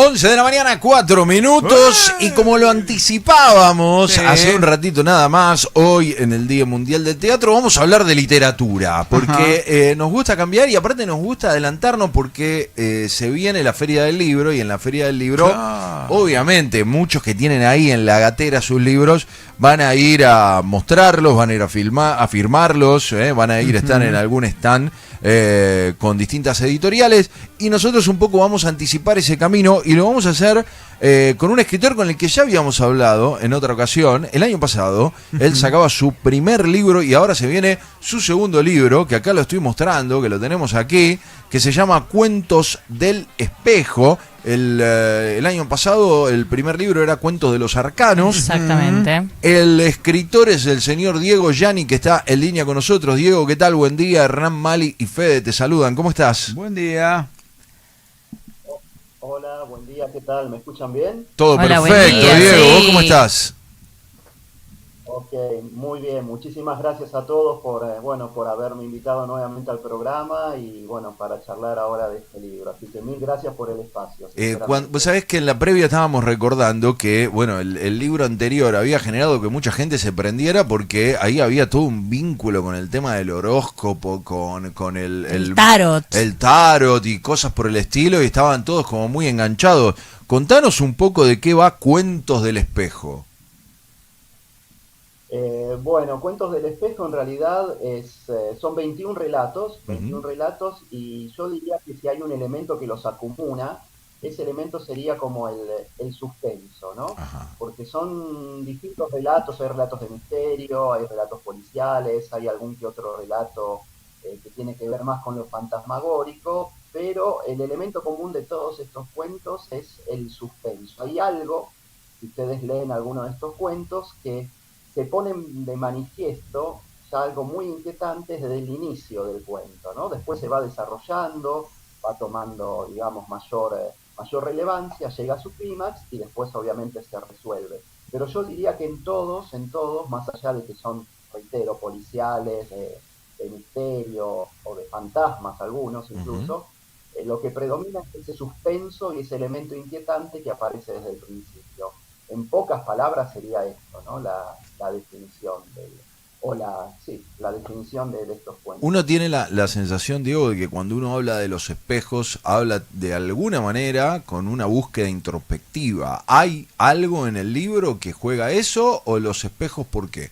11 de la mañana, 4 minutos, y como lo anticipábamos hace un ratito nada más, hoy en el Día Mundial del Teatro vamos a hablar de literatura, porque nos gusta cambiar y aparte nos gusta adelantarnos porque se viene la Feria del Libro, y en la Feria del Libro, obviamente, muchos que tienen ahí en la gatera sus libros van a ir a mostrarlos, van a ir a firmarlos, van a ir a estar en algún stand con distintas editoriales, y nosotros un poco vamos a anticipar ese camino y lo vamos a hacer con un escritor con el que ya habíamos hablado en otra ocasión, el año pasado. Él sacaba su primer libro y ahora se viene su segundo libro, que acá lo estoy mostrando, que lo tenemos aquí, que se llama Cuentos del Espejo. El año pasado el primer libro era Cuentos de los Arcanos. Exactamente. El escritor es el señor Diego Yanni, que está en línea con nosotros. Diego, ¿qué tal? Buen día. Hernán, Mali y Fede te saludan. ¿Cómo estás? Buen día. Hola, buen día, ¿qué tal? ¿Me escuchan bien? Todo Hola, perfecto, buen día, Diego. sí. ¿Vos cómo estás? Ok, muy bien. Muchísimas gracias a todos por haberme invitado nuevamente al programa y para charlar ahora de este libro. Así que mil gracias por el espacio. Vos sabés que en la previa estábamos recordando que, el libro anterior había generado que mucha gente se prendiera porque ahí había todo un vínculo con el tema del horóscopo, con el tarot. El tarot y cosas por el estilo, y estaban todos como muy enganchados. Contanos un poco de qué va Cuentos del Espejo. Cuentos del Espejo en realidad son 21 relatos, y yo diría que si hay un elemento que los acumula, ese elemento sería como el suspenso, ¿no? Ajá. Porque son distintos relatos, hay relatos de misterio, hay relatos policiales, hay algún que otro relato que tiene que ver más con lo fantasmagórico, pero el elemento común de todos estos cuentos es el suspenso. Hay algo, si ustedes leen alguno de estos cuentos, que se ponen de manifiesto ya algo muy inquietante desde el inicio del cuento, ¿no? Después se va desarrollando, va tomando, digamos, mayor relevancia, llega a su clímax y después obviamente se resuelve. Pero yo diría que en todos, más allá de que son, reitero, policiales, de misterio o de fantasmas algunos incluso, lo que predomina es ese suspenso y ese elemento inquietante que aparece desde el principio. En pocas palabras sería esto, ¿no? La definición la definición de estos cuentos. Uno tiene la sensación, Diego, de que cuando uno habla de los espejos, habla de alguna manera con una búsqueda introspectiva. ¿Hay algo en el libro que juega eso, o los espejos por qué?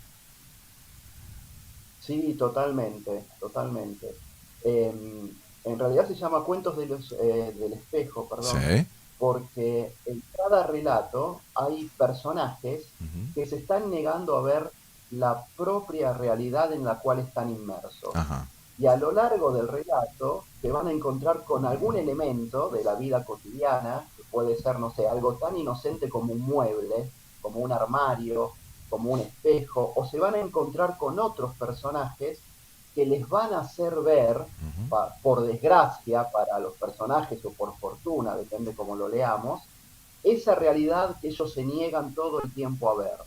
Sí, totalmente. En realidad se llama Cuentos del Espejo, perdón, Sí. porque en cada relato hay personajes que se están negando a ver la propia realidad en la cual están inmersos. Ajá. Y a lo largo del relato se van a encontrar con algún elemento de la vida cotidiana, que puede ser, no sé, algo tan inocente como un mueble, como un armario, como un espejo, o se van a encontrar con otros personajes que les van a hacer ver, por desgracia para los personajes o por fortuna, depende cómo lo leamos, esa realidad que ellos se niegan todo el tiempo a ver.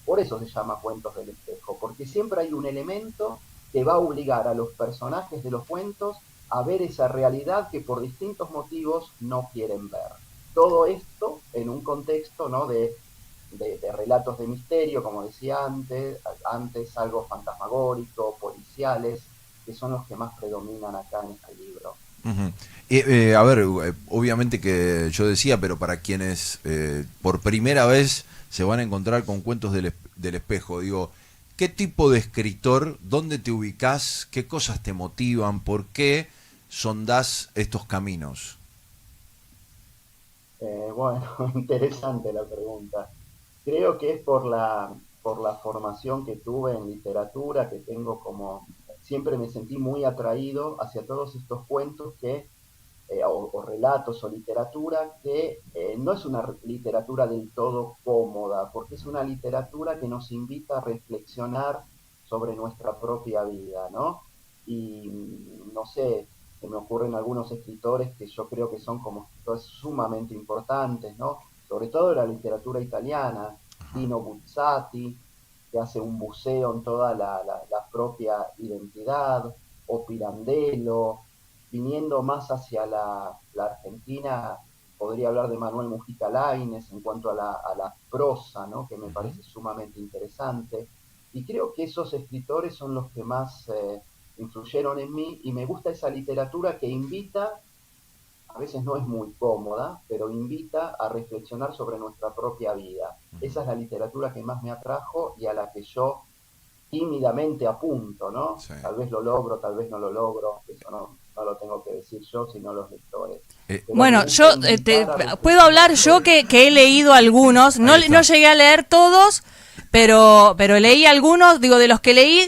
Por eso se llama Cuentos del Espejo, porque siempre hay un elemento que va a obligar a los personajes de los cuentos a ver esa realidad que por distintos motivos no quieren ver. Todo esto en un contexto, ¿no?, de relatos de misterio, como decía antes algo fantasmagórico, policiales, que son los que más predominan acá en este libro. A ver, obviamente que yo decía, pero para quienes por primera vez se van a encontrar con Cuentos del Espejo, digo, ¿qué tipo de escritor, dónde te ubicás, qué cosas te motivan, por qué sondás estos caminos? Interesante la pregunta. Creo que es por la formación que tuve en literatura, que tengo siempre me sentí muy atraído hacia todos estos cuentos o relatos o literatura que no es una literatura del todo cómoda, porque es una literatura que nos invita a reflexionar sobre nuestra propia vida, ¿no? Y no sé, se me ocurren algunos escritores que yo creo que son como escritores sumamente importantes, ¿no? Sobre todo la literatura italiana, Dino Buzzati, que hace un buceo en toda la propia identidad, o Pirandello, viniendo más hacia la Argentina, podría hablar de Manuel Mujica Lainez en cuanto a la prosa, ¿no? Que me parece sumamente interesante. Y creo que esos escritores son los que más influyeron en mí y me gusta esa literatura que invita, a veces no es muy cómoda, pero invita a reflexionar sobre nuestra propia vida. Esa es la literatura que más me atrajo y a la que yo tímidamente apunto, ¿no? Sí. Tal vez lo logro, tal vez no lo logro, eso no lo tengo que decir yo, sino los lectores. Pero me Bueno, gusta yo invitar a puedo reflexionar hablar yo sobre... que he leído algunos, no, Ahí está. no llegué a leer todos, pero leí algunos, digo, de los que leí,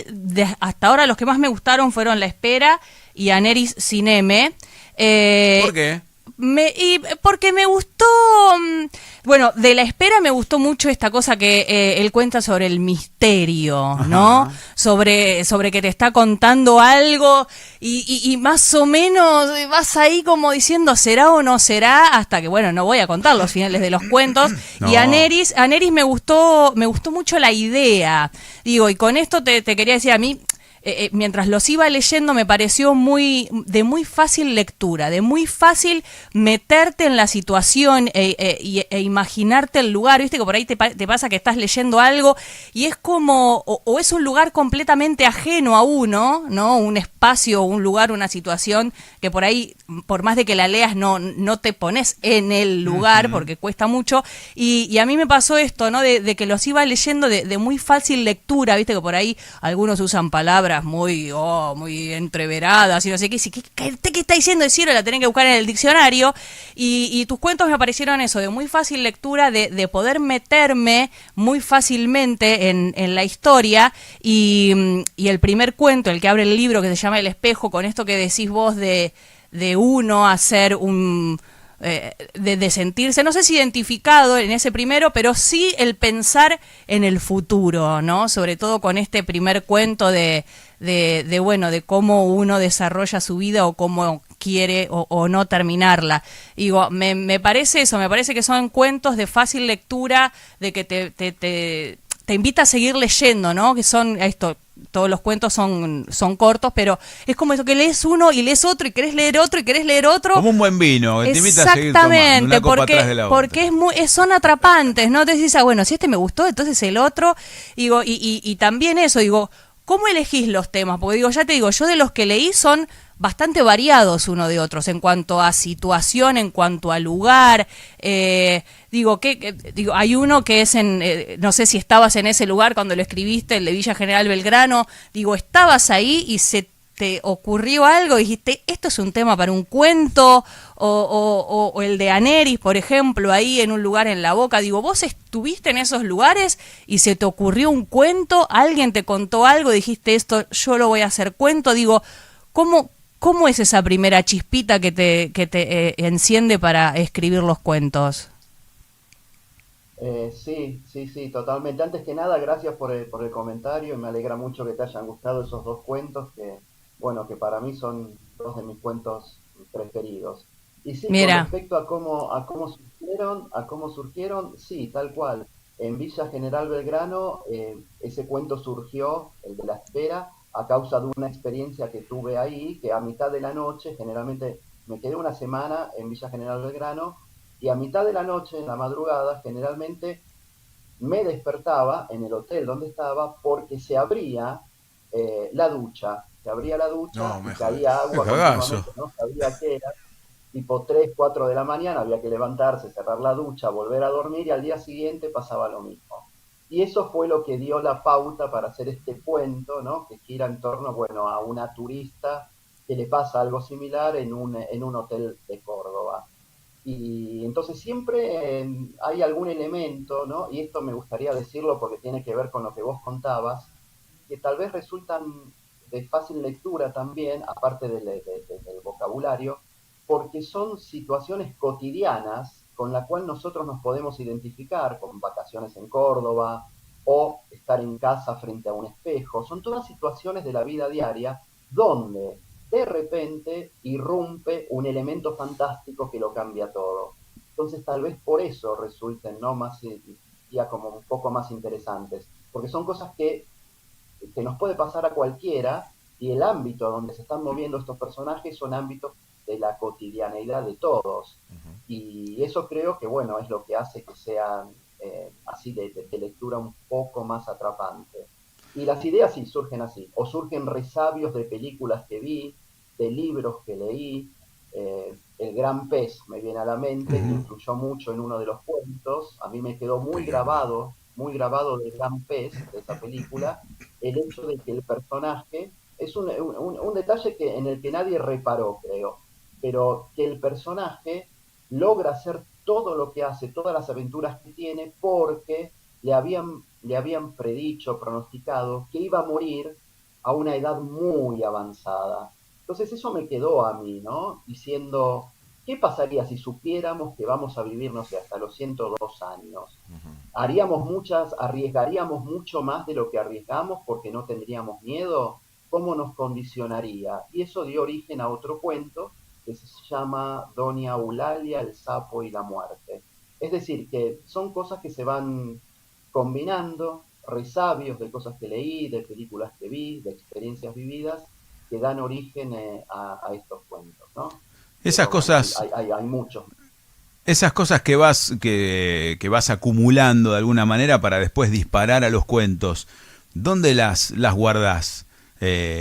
hasta ahora los que más me gustaron fueron La Espera y Aneris Sineme. ¿Por qué? Porque me gustó, bueno, de La Espera me gustó mucho esta cosa que él cuenta sobre el misterio, ¿no? Ajá. Sobre que te está contando algo y más o menos vas ahí como diciendo será o no será, hasta que, bueno, no voy a contar los finales de los cuentos. No. Y Aneris me gustó mucho la idea, digo, y con esto te quería decir, a mí mientras los iba leyendo me pareció de muy fácil lectura, de muy fácil meterte en la situación e imaginarte el lugar, viste que por ahí te pasa que estás leyendo algo y es como, o es un lugar completamente ajeno a uno, ¿no? Un espacio, un lugar, una situación que por ahí, por más de que la leas, no te pones en el lugar porque cuesta mucho, y a mí me pasó esto, ¿no? De que los iba leyendo de muy fácil lectura, viste que por ahí algunos usan palabras muy entreveradas y no sé qué, ¿qué está diciendo el cielo? La tenés que buscar en el diccionario, y tus cuentos me parecieron eso, de muy fácil lectura, de poder meterme muy fácilmente en la historia, y el primer cuento, el que abre el libro, que se llama El Espejo, con esto que decís vos de uno hacer un... de sentirse, no sé si identificado en ese primero, pero sí el pensar en el futuro, ¿no? Sobre todo con este primer cuento de cómo uno desarrolla su vida o cómo quiere o no terminarla. Digo, me parece eso, me parece que son cuentos de fácil lectura, de que te invita a seguir leyendo, ¿no? Que son esto, todos los cuentos son cortos, pero es como eso que lees uno y lees otro y querés leer otro y querés leer otro. Como un buen vino, que te invita a seguir tomando una copa atrás de la otra. Porque son atrapantes, ¿no? Te decís, bueno, si este me gustó, entonces el otro. Digo, y también eso, digo, ¿cómo elegís los temas? Porque digo, ya te digo, yo de los que leí son bastante variados uno de otros en cuanto a situación, en cuanto a lugar. Digo, hay uno que es no sé si estabas en ese lugar cuando lo escribiste, el de Villa General Belgrano. Digo, estabas ahí y se te ocurrió algo, dijiste, esto es un tema para un cuento, o el de Aneris, por ejemplo, ahí en un lugar en La Boca. Digo, vos estuviste en esos lugares y se te ocurrió un cuento, alguien te contó algo, dijiste, esto yo lo voy a hacer cuento. Digo, ¿cómo es esa primera chispita que te enciende para escribir los cuentos? Sí, totalmente. Antes que nada, gracias por el comentario y me alegra mucho que te hayan gustado esos dos cuentos que, bueno, que para mí son dos de mis cuentos preferidos. Y sí, con Mira, respecto a cómo surgieron, sí, tal cual. En Villa General Belgrano, ese cuento surgió, el de La Espera, a causa de una experiencia que tuve ahí, que a mitad de la noche, generalmente me quedé una semana en Villa General Belgrano, y a mitad de la noche, en la madrugada, generalmente me despertaba en el hotel donde estaba porque se abría la ducha No, y me caía jodés. Qué agua cagazo. continuamente, no sabía qué era, tipo 3 4 de la mañana había que levantarse, cerrar la ducha, volver a dormir y al día siguiente pasaba lo mismo. Y eso fue lo que dio la pauta para hacer este cuento, ¿no? Que gira en torno, bueno, a una turista que le pasa algo similar en un hotel de Córdoba. Y entonces siempre hay algún elemento, ¿no? Y esto me gustaría decirlo porque tiene que ver con lo que vos contabas, que tal vez resultan de fácil lectura también, aparte del vocabulario, porque son situaciones cotidianas con la cual nosotros nos podemos identificar, con vacaciones en Córdoba o estar en casa frente a un espejo. Son todas situaciones de la vida diaria donde de repente irrumpe un elemento fantástico que lo cambia todo. Entonces tal vez por eso resulten, ¿no? Más, ya como un poco más interesantes, porque son cosas que nos puede pasar a cualquiera y el ámbito donde se están moviendo estos personajes son ámbitos de la cotidianeidad de todos. Y eso creo que, bueno, es lo que hace que sean así de lectura un poco más atrapante. Y las ideas sí surgen así, o surgen resabios de películas que vi, de libros que leí. El Gran Pez me viene a la mente, que influyó mucho en uno de los cuentos. A mí me quedó Película. muy grabado del Gran Pez, de esa película, el hecho de que el personaje es un detalle que, en el que nadie reparó, creo, pero que el personaje logra hacer todo lo que hace, todas las aventuras que tiene, porque le habían predicho, pronosticado que iba a morir a una edad muy avanzada. Entonces eso me quedó a mí, ¿no? Diciendo, ¿qué pasaría si supiéramos que vamos a vivir, no sé, hasta los 102 años? Arriesgaríamos mucho más de lo que arriesgamos porque no tendríamos miedo. ¿Cómo nos condicionaría? Y eso dio origen a otro cuento que se llama Doña Eulalia, el sapo y la muerte. Es decir, que son cosas que se van combinando, resabios de cosas que leí, de películas que vi, de experiencias vividas, que dan origen a estos cuentos, ¿no? Esas Pero bueno, cosas, hay muchos. esas cosas que vas acumulando de alguna manera para después disparar a los cuentos, ¿dónde las guardás?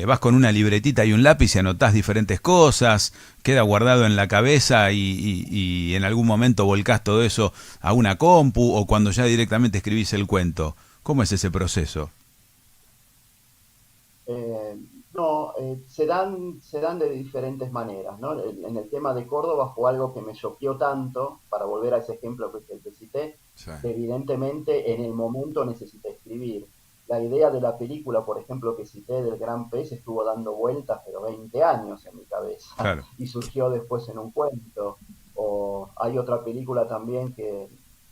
¿Vas con una libretita y un lápiz y anotás diferentes cosas? ¿Queda guardado en la cabeza y en algún momento volcás todo eso a una compu o cuando ya directamente escribís el cuento? ¿Cómo es ese proceso? Eh, no, se dan de diferentes maneras, ¿no? En el tema de Córdoba fue algo que me choqueó tanto, para volver a ese ejemplo que te cité, Sí. que evidentemente en el momento necesité escribir. La idea de la película, por ejemplo, que cité del Gran Pez, estuvo dando vueltas, pero 20 años en mi cabeza, Claro. y surgió después en un cuento. O hay otra película también que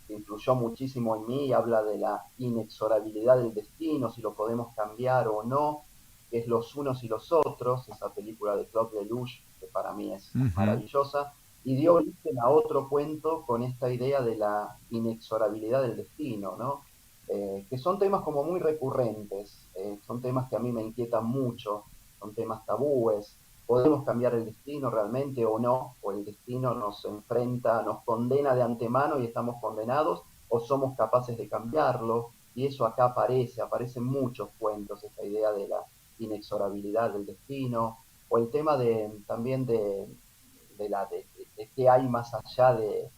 influyó muchísimo en mí, y habla de la inexorabilidad del destino, si lo podemos cambiar o no, que es Los unos y los otros, esa película de Claude Lelouch, que para mí es Ujú. maravillosa, y dio origen a otro cuento con esta idea de la inexorabilidad del destino, ¿no? Que son temas como muy recurrentes, son temas que a mí me inquietan mucho, son temas tabúes. ¿Podemos cambiar el destino realmente o no? ¿O el destino nos enfrenta, nos condena de antemano y estamos condenados? ¿O somos capaces de cambiarlo? Y eso acá aparece en muchos cuentos, esta idea de la inexorabilidad del destino, o el tema también de qué hay más allá de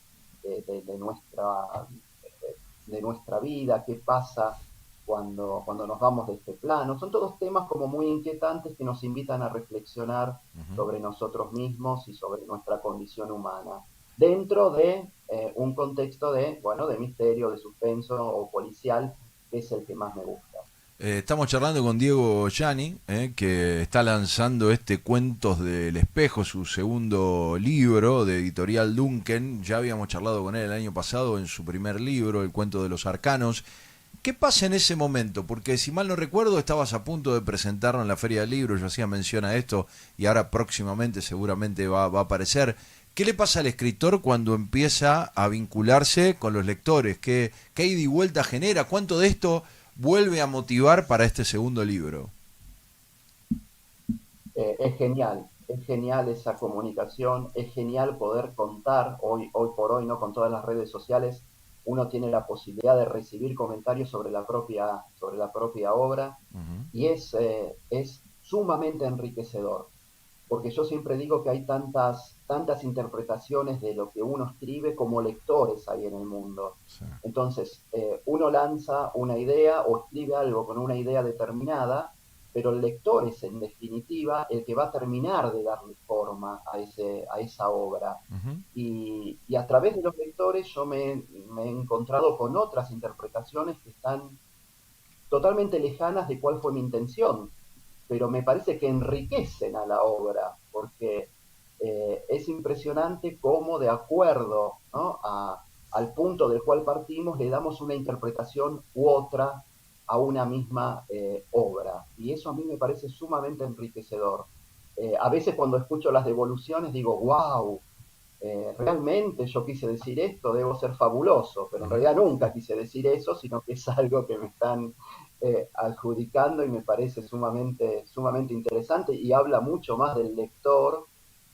de nuestra vida, qué pasa cuando nos vamos de este plano. Son todos temas como muy inquietantes que nos invitan a reflexionar sobre nosotros mismos y sobre nuestra condición humana, dentro de un contexto de, bueno, de misterio, de suspenso o policial, que es el que más me gusta. Estamos charlando con Diego Gianni, que está lanzando este Cuentos del Espejo, su segundo libro de editorial Duncan. Ya habíamos charlado con él el año pasado en su primer libro, El Cuento de los Arcanos. ¿Qué pasa en ese momento? Porque si mal no recuerdo, estabas a punto de presentarlo en la Feria del Libro, yo hacía mención a esto y ahora próximamente seguramente va a aparecer. ¿Qué le pasa al escritor cuando empieza a vincularse con los lectores? ¿Qué ida y vuelta genera? ¿Cuánto de esto vuelve a motivar para este segundo libro? Es genial esa comunicación, es genial poder contar, hoy por hoy, ¿no? Con todas las redes sociales, uno tiene la posibilidad de recibir comentarios sobre la propia obra, Ujú. y es sumamente enriquecedor, porque yo siempre digo que hay tantas interpretaciones de lo que uno escribe como lectores hay en el mundo. Sí. Entonces, uno lanza una idea o escribe algo con una idea determinada, pero el lector es en definitiva el que va a terminar de darle forma a esa obra. Ujú. Y a través de los lectores me he encontrado con otras interpretaciones que están totalmente lejanas de cuál fue mi intención, pero me parece que enriquecen a la obra, porque es impresionante cómo de acuerdo, ¿no? Al punto del cual partimos le damos una interpretación u otra a una misma obra. Y eso a mí me parece sumamente enriquecedor. A veces cuando escucho las devoluciones digo, wow, realmente yo quise decir esto, debo ser fabuloso, pero en Ujú. realidad nunca quise decir eso, sino que es algo que me están adjudicando, y me parece sumamente interesante, y habla mucho más del lector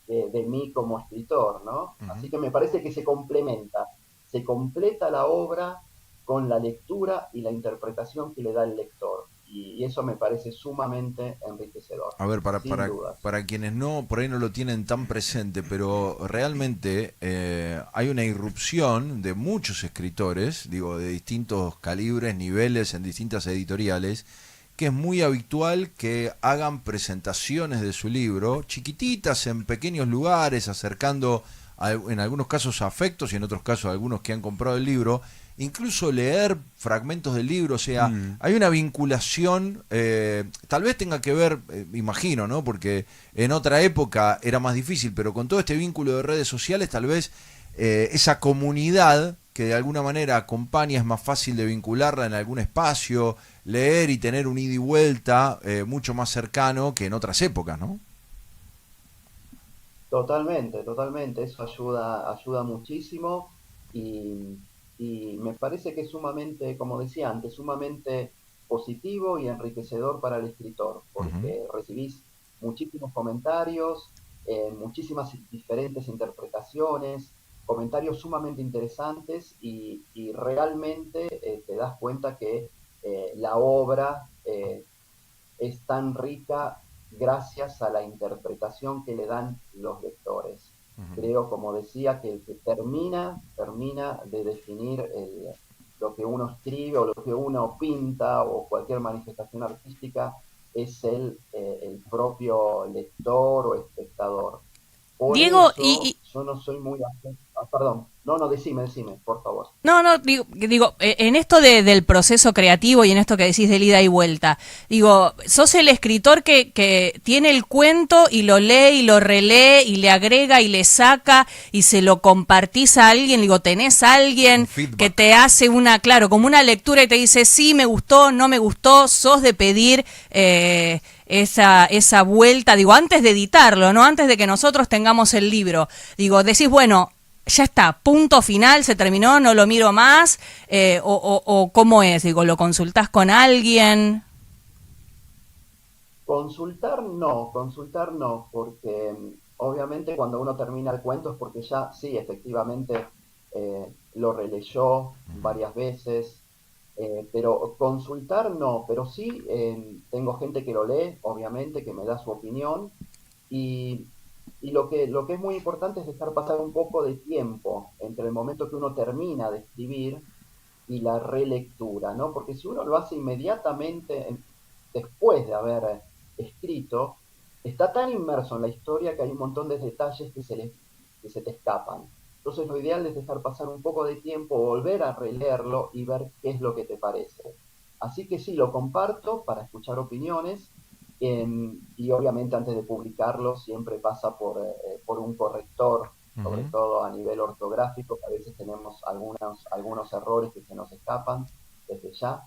de mí como escritor, ¿no? Ujú. Así que me parece que se completa la obra con la lectura y la interpretación que le da el lector. Y eso me parece sumamente enriquecedor, A ver, sin dudas. para quienes no, por ahí no lo tienen tan presente, pero realmente hay una irrupción de muchos escritores, digo, de distintos calibres, niveles, en distintas editoriales, que es muy habitual que hagan presentaciones de su libro, chiquititas, en pequeños lugares, acercando en algunos casos a afectos y en otros casos a algunos que han comprado el libro, incluso leer fragmentos del libro, o sea, Mm. hay una vinculación, tal vez tenga que ver, imagino, ¿no? Porque en otra época era más difícil, pero con todo este vínculo de redes sociales, tal vez esa comunidad que de alguna manera acompaña es más fácil de vincularla en algún espacio, leer y tener un ida y vuelta mucho más cercano que en otras épocas, ¿no? Totalmente, totalmente. Eso ayuda muchísimo y, y me parece que es sumamente, como decía antes, sumamente positivo y enriquecedor para el escritor, Ujú. porque recibís muchísimos comentarios, muchísimas diferentes interpretaciones, comentarios sumamente interesantes y realmente te das cuenta que la obra es tan rica gracias a la interpretación que le dan los lectores. Creo, como decía, que el que termina de definir lo que uno escribe o lo que uno pinta o cualquier manifestación artística es el propio lector o espectador. Por Diego, eso yo no soy muy... perdón, no, decime, por favor. no, no, digo, en esto del proceso creativo y en esto que decís de ida y vuelta, digo, sos el escritor que tiene el cuento y lo lee y lo relee y le agrega y le saca y se lo compartís a alguien, digo, tenés a Un alguien que feedback. te hace una, claro, como una lectura y te dice, sí, me gustó, no me gustó, sos de pedir esa vuelta, digo, antes de editarlo, ¿no? Antes de que nosotros tengamos el libro, digo, decís, bueno, ya está, punto final, se terminó, no lo miro más, o cómo es, digo, lo consultás con alguien. Consultar no, porque obviamente cuando uno termina el cuento es porque ya, sí, efectivamente lo releyó varias veces, pero consultar no, pero sí tengo gente que lo lee, obviamente, que me da su opinión, y, y lo que es muy importante es dejar pasar un poco de tiempo entre el momento que uno termina de escribir y la relectura, ¿no? Porque si uno lo hace inmediatamente después de haber escrito, está tan inmerso en la historia que hay un montón de detalles que se te escapan. Entonces lo ideal es dejar pasar un poco de tiempo, volver a releerlo y ver qué es lo que te parece. Así que sí, lo comparto para escuchar opiniones y obviamente antes de publicarlo siempre pasa por un corrector, sobre Ujú. todo a nivel ortográfico, que a veces tenemos algunos errores que se nos escapan desde ya,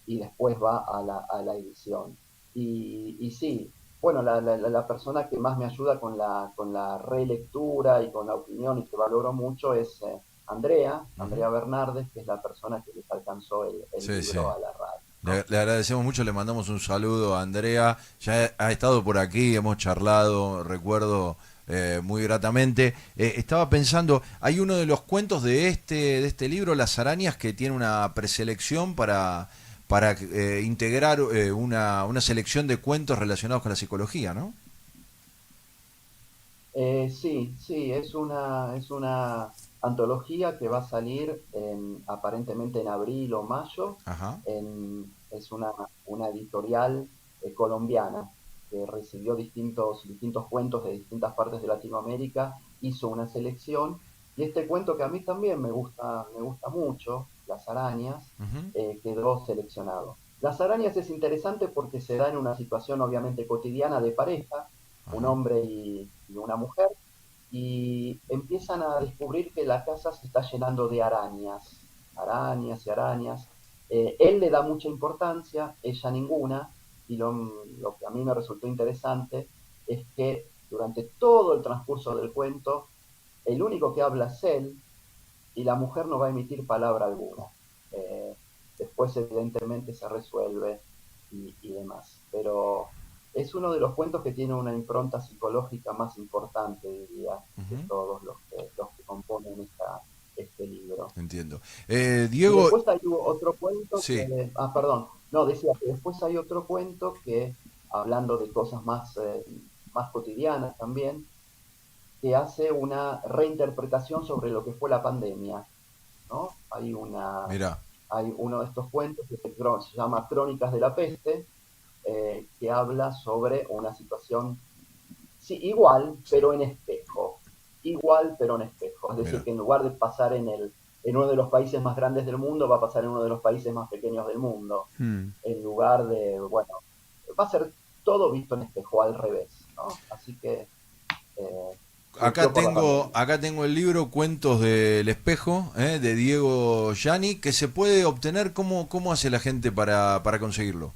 y después va a la edición. Y sí, bueno, la persona que más me ayuda con la relectura y con la opinión y que valoro mucho es Ujú. Andrea Bernardes, que es la persona que les alcanzó el Sí, sí. libro a la radio, ¿no? Le agradecemos mucho, le mandamos un saludo a Andrea. Ya ha estado por aquí, hemos charlado, recuerdo muy gratamente. Estaba pensando, hay uno de los cuentos de este libro, Las arañas, que tiene una preselección para integrar una selección de cuentos relacionados con la psicología, ¿no? Sí, es una antología que va a salir aparentemente en abril o mayo. Ajá. Es una editorial colombiana que recibió distintos cuentos de distintas partes de Latinoamérica, hizo una selección y este cuento que a mí también me gusta mucho, Las arañas, Ujú. quedó seleccionado. Las arañas es interesante porque se da en una situación obviamente cotidiana de pareja, un Ajá. hombre y una mujer, y empiezan a descubrir que la casa se está llenando de arañas, arañas y arañas. Él le da mucha importancia, ella ninguna, y lo que a mí me resultó interesante es que durante todo el transcurso del cuento, el único que habla es él y la mujer no va a emitir palabra alguna. Eh, Después evidentemente se resuelve y demás. Pero es uno de los cuentos que tiene una impronta psicológica más importante, diría, de todos los que componen este libro. Entiendo. Y Diego, después hay otro cuento sí, que, perdón, no, decía que después hay otro cuento que, hablando de cosas más cotidianas también, que hace una reinterpretación sobre lo que fue la pandemia, ¿no? mira, Hay uno de estos cuentos que se llama Crónicas de la Peste, que habla sobre una situación, sí, igual, pero en espejo. Igual, pero en espejo. Es decir, mira. que en lugar de pasar en uno de los países más grandes del mundo, va a pasar en uno de los países más pequeños del mundo. Mm. En lugar de, bueno, va a ser todo visto en espejo, al revés, ¿no? Así que... Acá tengo el libro Cuentos del Espejo, de Diego Yanni, que se puede obtener. ¿Cómo hace la gente para conseguirlo?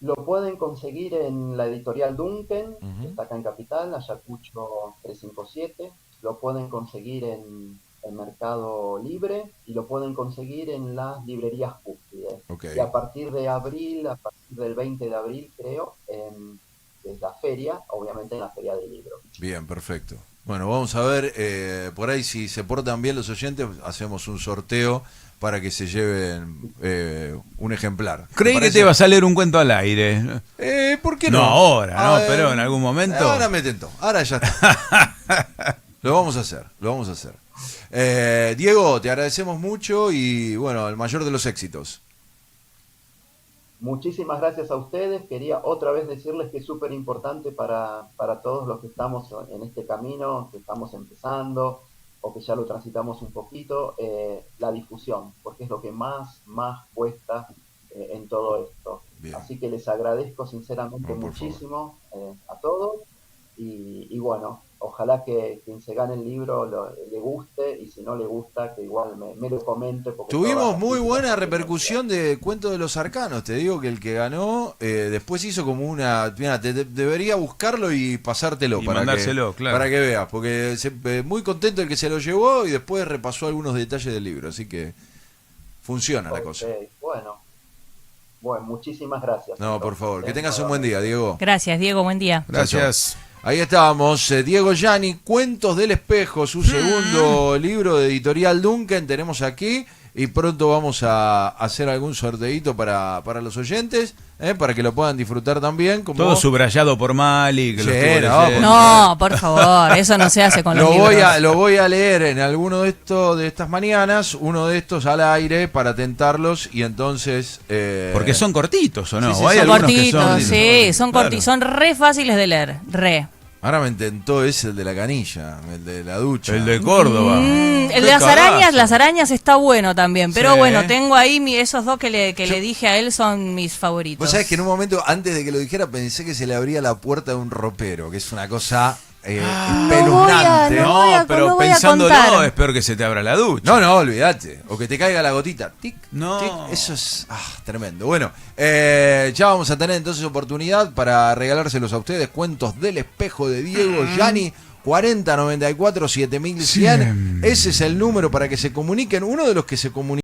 Lo pueden conseguir en la editorial Duncan, que Ujú. está acá en Capital, Ayacucho 357. Lo pueden conseguir en Mercado Libre y lo pueden conseguir en las librerías Cúspide. Ok, Y a partir de abril, a partir del 20 de abril, creo, en la feria, obviamente en la Feria del Libro. bien, perfecto. Bueno, vamos a ver, por ahí si se portan bien los oyentes, hacemos un sorteo para que se lleven un ejemplar. ¿Te Creí que parece? te ibas a leer un cuento al aire. ¿Por qué no? No ahora, ¿no? Ah, Pero en algún momento. Ahora me tentó, ahora ya está. Lo vamos a hacer, lo vamos a hacer. Diego, te agradecemos mucho y bueno, el mayor de los éxitos. Muchísimas gracias a ustedes. Quería otra vez decirles que es súper importante para todos los que estamos en este camino, que estamos empezando o que ya lo transitamos un poquito, la difusión, porque es lo que más cuesta en todo esto. Bien. Así que les agradezco sinceramente No, por favor. muchísimo a todos y bueno, ojalá que quien se gane el libro le guste y si no le gusta, que igual me lo comente. Porque todas Tuvimos las muy críticas buena que repercusión de Cuento de los Arcanos. Te digo que el que ganó después hizo como una... Mira, debería buscarlo y pasártelo Y para mandárselo, claro. para que veas. Porque muy contento el que se lo llevó y después repasó algunos detalles del libro. Así que funciona la cosa. Ok, bueno, muchísimas gracias. No, por entonces, favor. Que tengas un buen día, Diego. Gracias, Diego, buen día. Gracias. Ahí estábamos, Diego Yanni, Cuentos del Espejo, su segundo libro de editorial Duncan, tenemos aquí y pronto vamos a hacer algún sorteito para los oyentes, para que lo puedan disfrutar también. Como Todo subrayado por Mali. Que Sí, lo estuvo no, leyendo. No, por favor, eso no se hace con los libros. lo voy a leer en alguno de estas mañanas, uno de estos al aire para tentarlos y entonces... Porque son cortitos, ¿o no? Sí, sí, ¿O hay son algunos que Cortitos, sí, son Claro. cortitos, son re fáciles de leer, re. Ahora me intentó ese, el de la canilla, el de la ducha. El de Córdoba. El Qué de cagazo. las arañas está bueno también, pero Sí. bueno, tengo ahí esos dos que le dije a él son mis favoritos. Vos sabés que en un momento, antes de que lo dijera, pensé que se le abría la puerta de un ropero, que es una cosa espeluznante. no voy a- pero no voy a pensándolo contar. es peor que se te abra la ducha. No, olvídate. O que te caiga la gotita. Tic, No. tic. Eso es tremendo. Bueno, ya vamos a tener entonces oportunidad para regalárselos a ustedes. Cuentos del Espejo de Diego Yanni. 4094 7100. Ese es el número para que se comuniquen. Uno de los que se comunica.